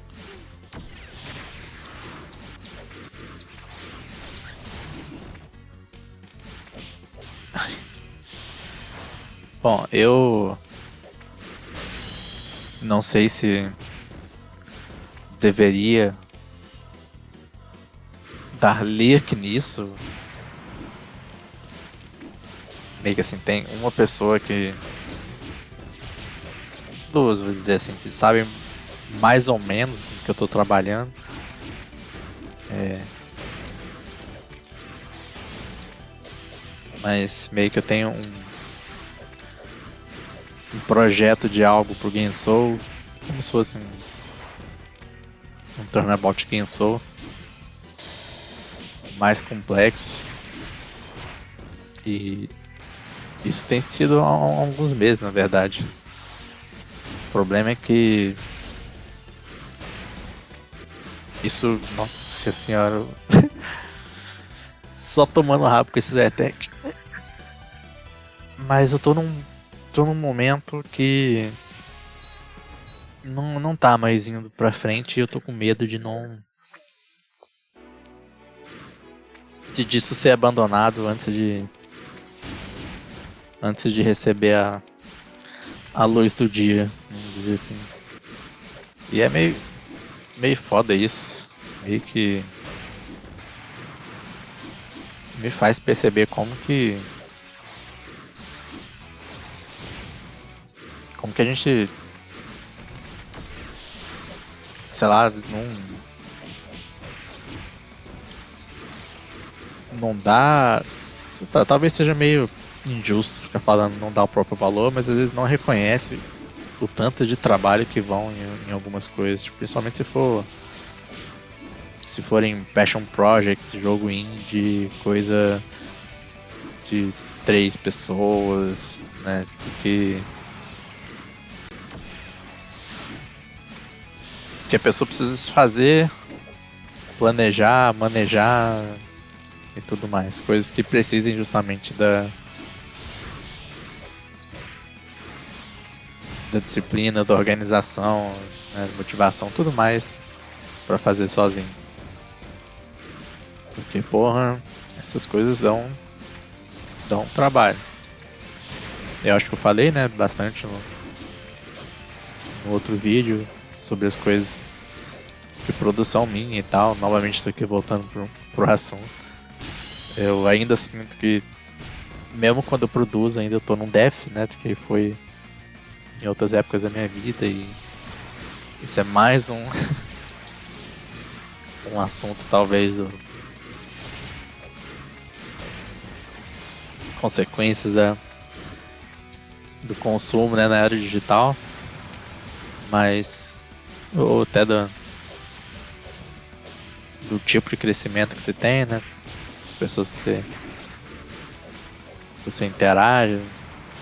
Speaker 1: Bom, eu não sei se deveria dar link nisso. Meio que assim, tem uma pessoa que... Duas, vou dizer assim, que sabem mais ou menos o que eu tô trabalhando. Mas meio que eu tenho um projeto de algo pro GameSoul, como se fosse um Turnabout GameSoul mais complexo. E isso tem sido há alguns meses, na verdade. O problema é que isso, nossa senhora, só tomando rabo com esses AirTag. Mas eu tô num momento que não tá mais indo pra frente e eu tô com medo de disso ser abandonado antes de receber a luz do dia, vamos dizer assim. E é meio foda isso, meio que me faz perceber como que Como que a gente, sei lá, não dá. Talvez seja meio injusto ficar falando não dá o próprio valor, mas às vezes não reconhece o tanto de trabalho que vão em algumas coisas, tipo, principalmente se forem passion projects, jogo indie, coisa de 3 pessoas, né? Que a pessoa precisa se fazer, planejar, manejar e tudo mais. Coisas que precisem justamente da disciplina, da organização, né, motivação, tudo mais pra fazer sozinho. Porque, porra, essas coisas dão trabalho. Eu acho que eu falei, né, bastante no outro vídeo sobre as coisas de produção minha e tal. Novamente estou aqui voltando pro assunto. Eu ainda sinto que, mesmo quando eu produzo, ainda eu tô num déficit, né, porque foi em outras épocas da minha vida e isso é mais um um assunto talvez consequências do consumo, né, na era digital, mas ou até do tipo de crescimento que você tem, né, as pessoas que você interage e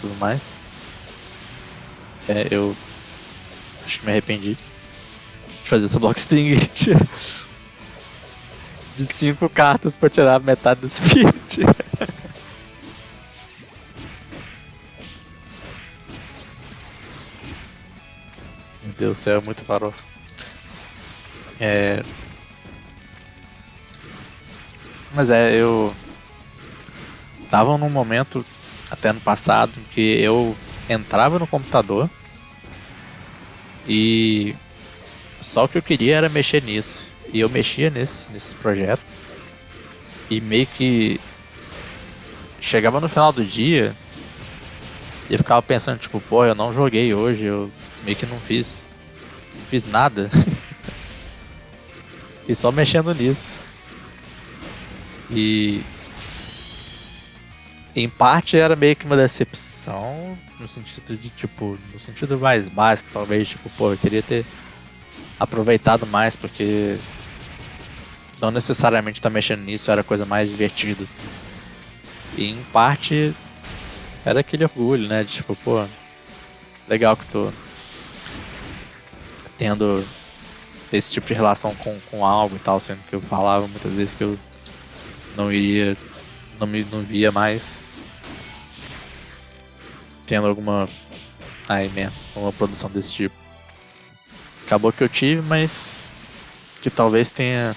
Speaker 1: tudo mais. Eu acho que me arrependi de fazer essa blockstring de 5 cartas pra tirar metade do speed. Meu Deus do céu, é muito farofa. Mas eu tava num momento, até no passado, em que eu entrava no computador e só o que eu queria era mexer nisso. E eu mexia nesse projeto. E meio que chegava no final do dia e eu ficava pensando, tipo, pô, eu não joguei hoje, eu meio que não fiz nada. E só mexendo nisso. E em parte era meio que uma decepção, no sentido de, tipo, no sentido mais básico, talvez, tipo, pô, eu queria ter aproveitado mais, porque não necessariamente estar mexendo nisso era a coisa mais divertida. E em parte era aquele orgulho, né, de tipo, pô, legal que tô tendo esse tipo de relação com algo e tal, sendo que eu falava muitas vezes que eu não não via mais tendo alguma uma produção desse tipo. Acabou que eu tive, mas que talvez tenha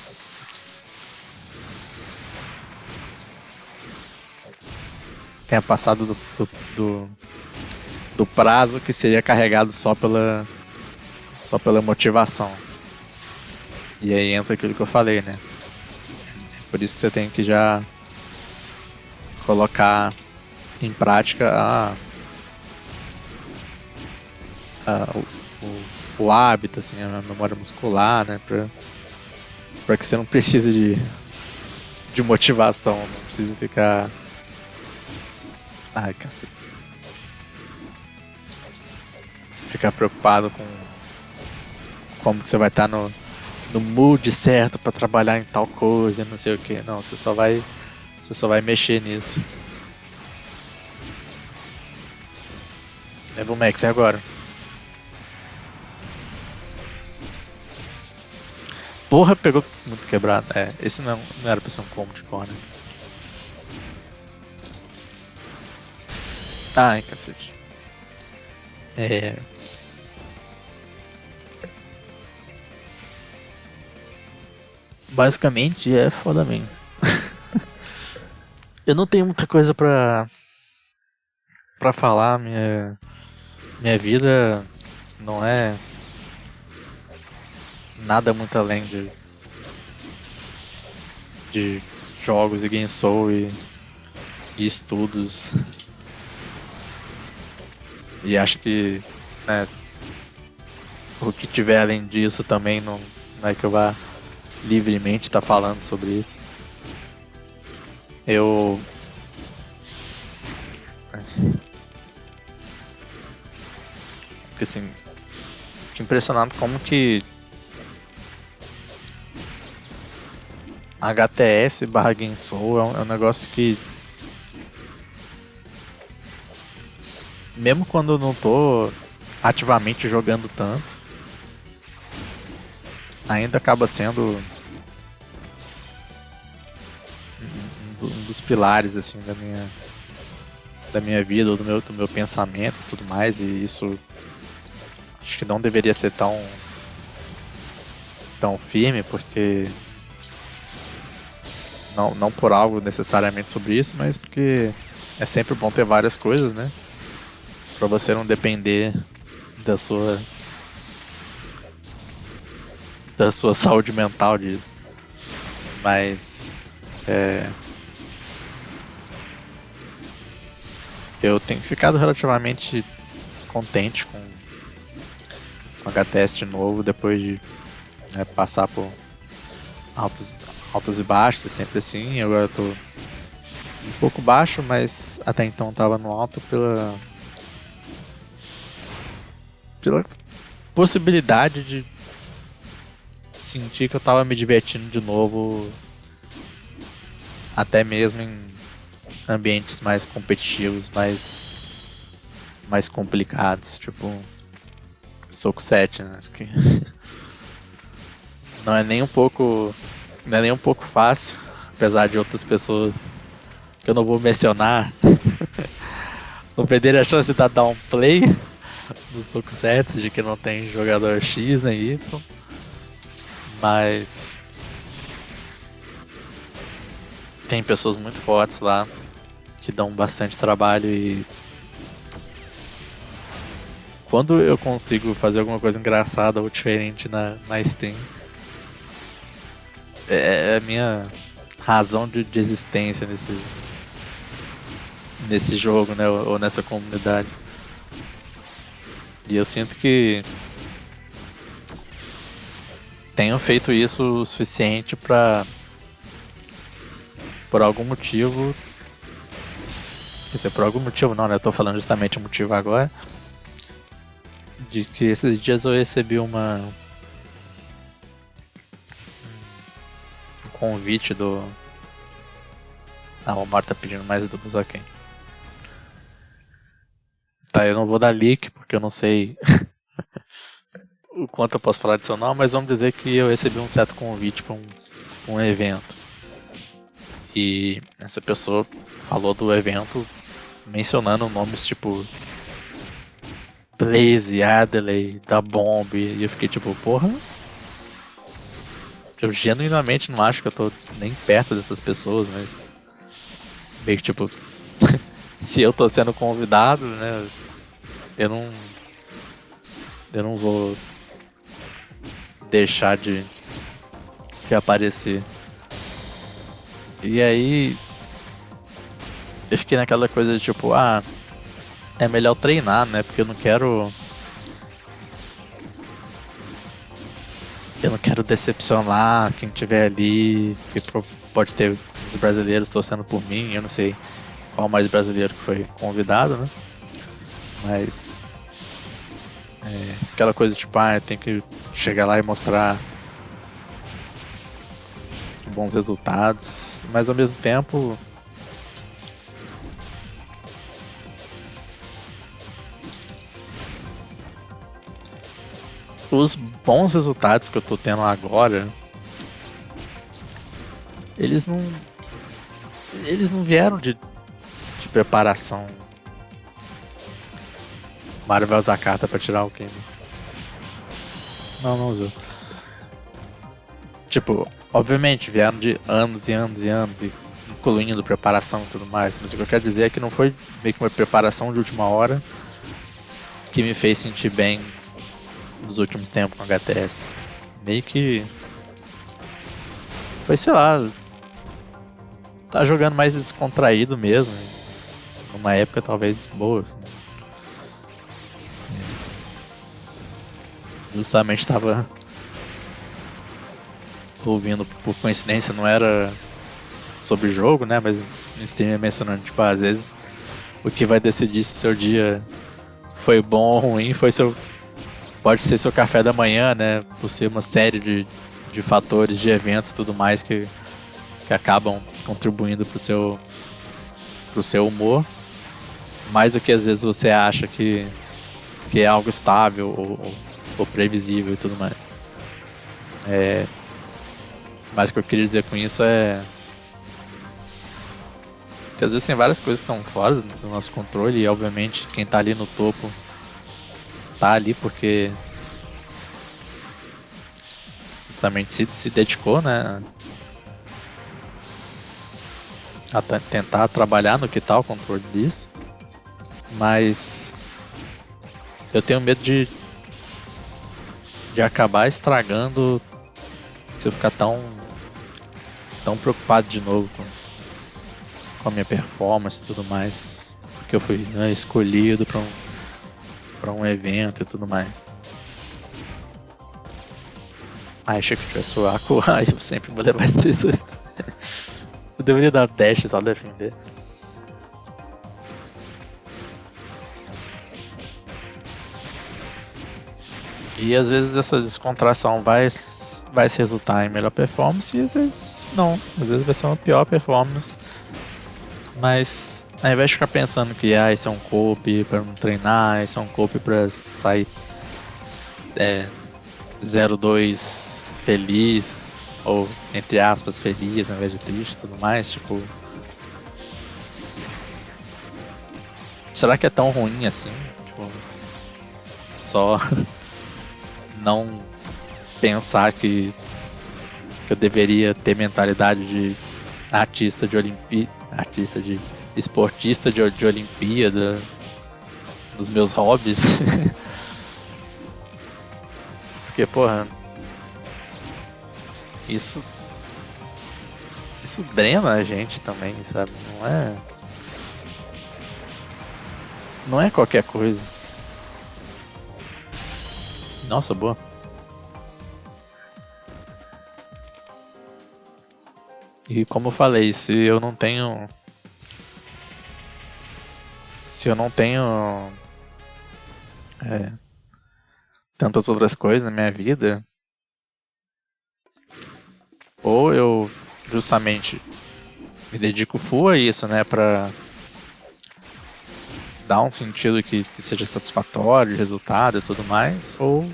Speaker 1: passado do prazo que seria carregado só pela motivação. E aí entra aquilo que eu falei, né? Por isso que você tem que já colocar em prática o hábito, assim, a memória muscular, né? Pra que você não precise de motivação, não precisa ficar... Ai, cacete. Ficar preocupado com como que você vai estar no mood certo pra trabalhar em tal coisa, não sei o que. Não, você só vai mexer nisso. Leva o Max, é agora. Porra, pegou muito quebrado. Esse não era pra ser um combo de corner. Ai, cacete. Basicamente é foda mesmo. Eu não tenho muita coisa pra falar. Minha vida não é nada muito além de jogos e game soul e estudos. E acho que né, o que tiver além disso também não é que eu vá livremente estar falando sobre isso. Eu fico assim, fico impressionado como que HTS barra Game Soul é um negócio que mesmo quando eu não tô ativamente jogando tanto, ainda acaba sendo um dos pilares assim da minha vida, do meu pensamento e tudo mais, e isso acho que não deveria ser tão firme, porque não por algo necessariamente sobre isso, mas porque é sempre bom ter várias coisas, né? Pra você não depender da sua saúde mental disso. Mas eu tenho ficado relativamente contente com o HTS de novo, depois de, né, passar por altos e baixos, é sempre assim. Agora eu tô um pouco baixo, mas até então estava no alto pela possibilidade de sentir que eu tava me divertindo de novo, até mesmo em ambientes mais competitivos, mais complicados, tipo Soco 7, né? Que não é nem um pouco fácil, apesar de outras pessoas que eu não vou mencionar não perderem a chance de dar downplay no Soco 7, de que não tem jogador X nem Y. Mas tem pessoas muito fortes lá que dão bastante trabalho, e quando eu consigo fazer alguma coisa engraçada ou diferente na Steam, é a minha razão de existência nesse jogo, né, ou nessa comunidade. E eu sinto que tenho feito isso o suficiente pra, por algum motivo, quer dizer, por algum motivo não, né? Eu tô falando justamente o motivo agora, de que esses dias eu recebi um convite do... Ah, o Omar tá pedindo mais duplos, ok. Tá, eu não vou dar leak, porque eu não sei o quanto eu posso falar disso ou não, mas vamos dizer que eu recebi um certo convite pra um evento. E essa pessoa falou do evento mencionando nomes tipo Blaze, Adelaide, da Bomb, e eu fiquei tipo, porra, eu genuinamente não acho que eu tô nem perto dessas pessoas, mas meio que tipo, se eu tô sendo convidado, né, eu não vou deixar de aparecer. E aí eu fiquei naquela coisa de tipo, é melhor treinar, né? Porque eu não quero decepcionar quem tiver ali, que pode ter os brasileiros torcendo por mim, eu não sei qual mais brasileiro que foi convidado, né? Mas aquela coisa tipo, eu tenho que chegar lá e mostrar bons resultados, mas ao mesmo tempo os bons resultados que eu tô tendo agora, eles não vieram de preparação. Mario vai usar a carta pra tirar o game. Não usou. Tipo, obviamente vieram de anos e anos e anos, incluindo preparação e tudo mais, mas o que eu quero dizer é que não foi meio que uma preparação de última hora que me fez sentir bem nos últimos tempos com HTS. Meio que foi, sei lá, tá jogando mais descontraído mesmo, numa época talvez boa, assim. justamente estava ouvindo por coincidência, não era sobre jogo, né? Mas no stream mencionando, tipo, às vezes o que vai decidir se seu dia foi bom ou ruim pode ser seu café da manhã, né? Por ser uma série de fatores, de eventos e tudo mais que acabam contribuindo pro seu humor. Mais do que às vezes você acha que é algo estável ou previsível e tudo mais. Mas o que eu queria dizer com isso é que às vezes tem várias coisas que estão fora do nosso controle e obviamente quem tá ali no topo tá ali porque justamente se dedicou, né, a tentar trabalhar no que tá o controle disso. Mas eu tenho medo de acabar estragando se eu ficar tão preocupado de novo com a minha performance e tudo mais, porque eu fui, né, escolhido pra um evento e tudo mais. Aí achei que tivesse o Aku, aí eu sempre vou levar esse susto. Eu deveria dar dash só defender. E às vezes essa descontração vai se resultar em melhor performance e às vezes não. Às vezes vai ser uma pior performance. Mas ao invés de ficar pensando que isso é um cope pra não treinar, isso é um cope pra sair 0-2 feliz, ou entre aspas feliz ao invés de triste e tudo mais, tipo. Será que é tão ruim assim? Tipo, só não pensar que eu deveria ter mentalidade de artista de esportista de Olimpíada nos meus hobbies. Porque, porra, isso drena a gente também, sabe? Não é qualquer coisa. Nossa, boa. E como eu falei, se eu não tenho tantas outras coisas na minha vida, ou eu justamente me dedico full a isso, né, pra dar um sentido que seja satisfatório, resultado e tudo mais, ou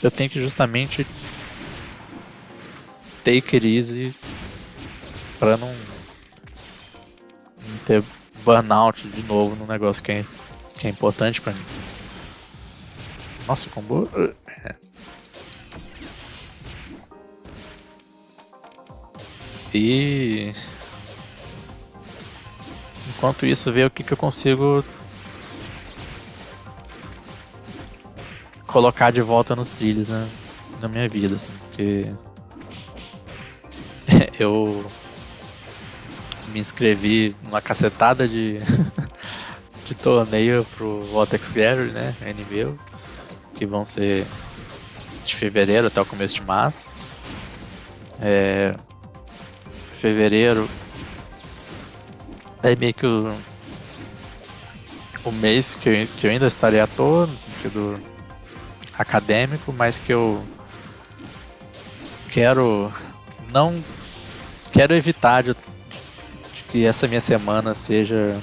Speaker 1: eu tenho que justamente take it easy pra não ter burnout de novo no negócio que é importante pra mim. Nossa, combo. E enquanto isso, ver o que eu consigo colocar de volta nos trilhos, né, na minha vida, assim, porque eu me inscrevi numa cacetada de torneio pro Vortex Gallery, né, NBL, que vão ser de fevereiro até o começo de março. Fevereiro é meio que o mês que eu ainda estarei à toa, no sentido acadêmico, mas que eu quero evitar de que essa minha semana seja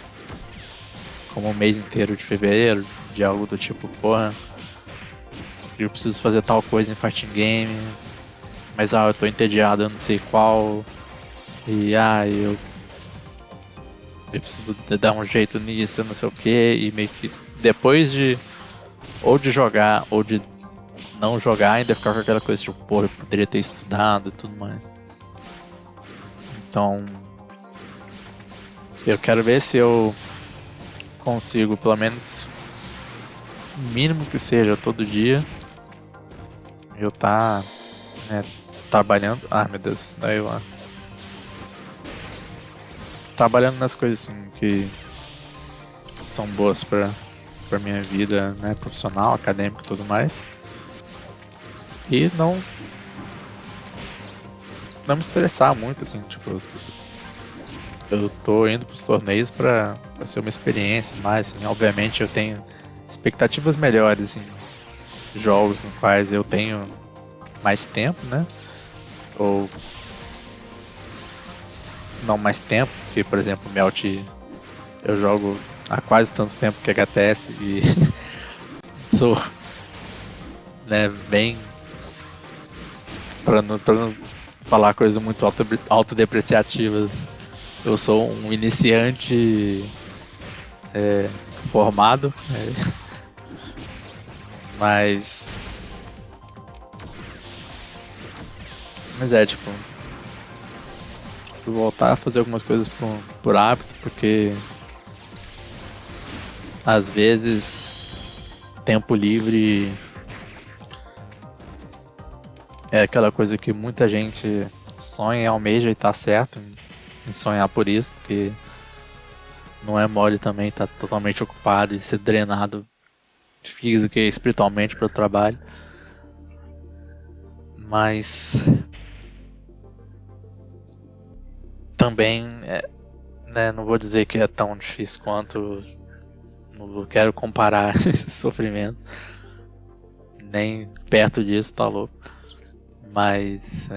Speaker 1: como o mês inteiro de fevereiro, de algo do tipo, porra, eu preciso fazer tal coisa em fighting game, mas eu tô entediado, eu não sei qual, e eu preciso dar um jeito nisso, não sei o que, e meio que depois de jogar ou de não jogar, ainda ficar com aquela coisa tipo, porra, eu poderia ter estudado e tudo mais. Então eu quero ver se eu consigo, pelo menos o mínimo que seja todo dia, eu né, trabalhando. Meu Deus, daí eu trabalhando nas coisas assim que são boas pra pra minha vida, né, profissional, acadêmica e tudo mais. E não me estressar muito, assim, tipo, eu tô indo pros torneios pra ser uma experiência, mas, assim, obviamente eu tenho expectativas melhores em jogos em quais eu tenho mais tempo, né? Ou não mais tempo, porque, por exemplo, Melt eu jogo há quase tanto tempo que HTS e sou, né, bem, pra não falar coisas muito autodepreciativas, eu sou um iniciante formado, mas tipo, voltar a fazer algumas coisas por hábito, porque às vezes tempo livre é aquela coisa que muita gente sonha e almeja e tá certo em sonhar por isso, porque não é mole também estar totalmente ocupado e ser drenado física e espiritualmente para o trabalho. Mas também, né, não vou dizer que é tão difícil quanto, não quero comparar esses sofrimentos, nem perto disso, tá louco. Mas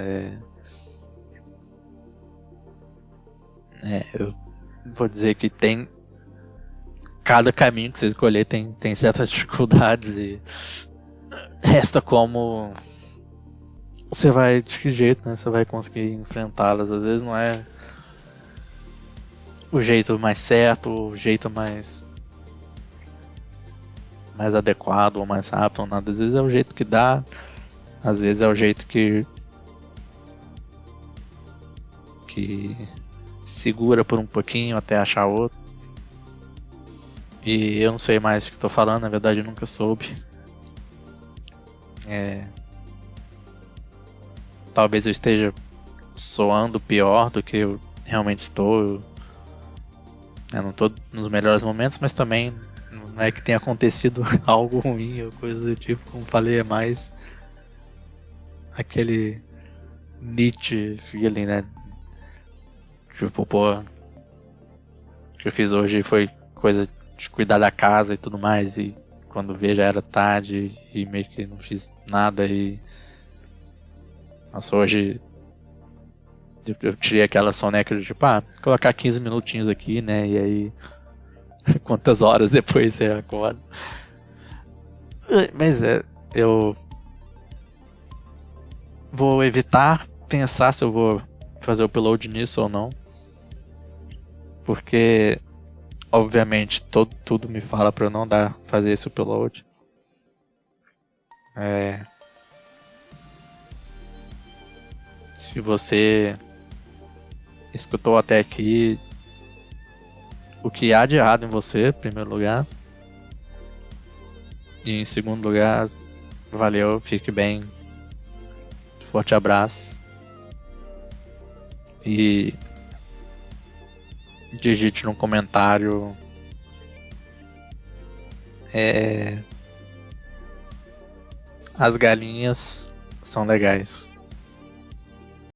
Speaker 1: eu vou dizer que tem cada caminho que você escolher tem certas dificuldades e resta como você vai, de que jeito, né? Você vai conseguir enfrentá-las. Às vezes não é o jeito mais certo, o jeito mais adequado ou mais rápido ou nada. Às vezes é o jeito que dá, às vezes é o jeito que segura por um pouquinho até achar outro. E eu não sei mais o que tô falando, na verdade eu nunca soube. Talvez eu esteja soando pior do que eu realmente estou. Eu não tô nos melhores momentos, mas também não é que tenha acontecido algo ruim ou coisa do tipo, como falei, é mais aquele Nietzsche feeling, né? Tipo, pô, o que eu fiz hoje foi coisa de cuidar da casa e tudo mais, e quando vejo já era tarde e meio que não fiz nada e... Nossa, hoje eu tirei aquela soneca de tipo, colocar 15 minutinhos aqui, né, e aí quantas horas depois você acorda. Mas eu vou evitar pensar se eu vou fazer o upload nisso ou não, porque obviamente tudo me fala para eu não fazer esse upload. Se você escutou até aqui, o que há de errado em você, em primeiro lugar, e em segundo lugar, valeu, fique bem, forte abraço e digite no comentário as galinhas são legais.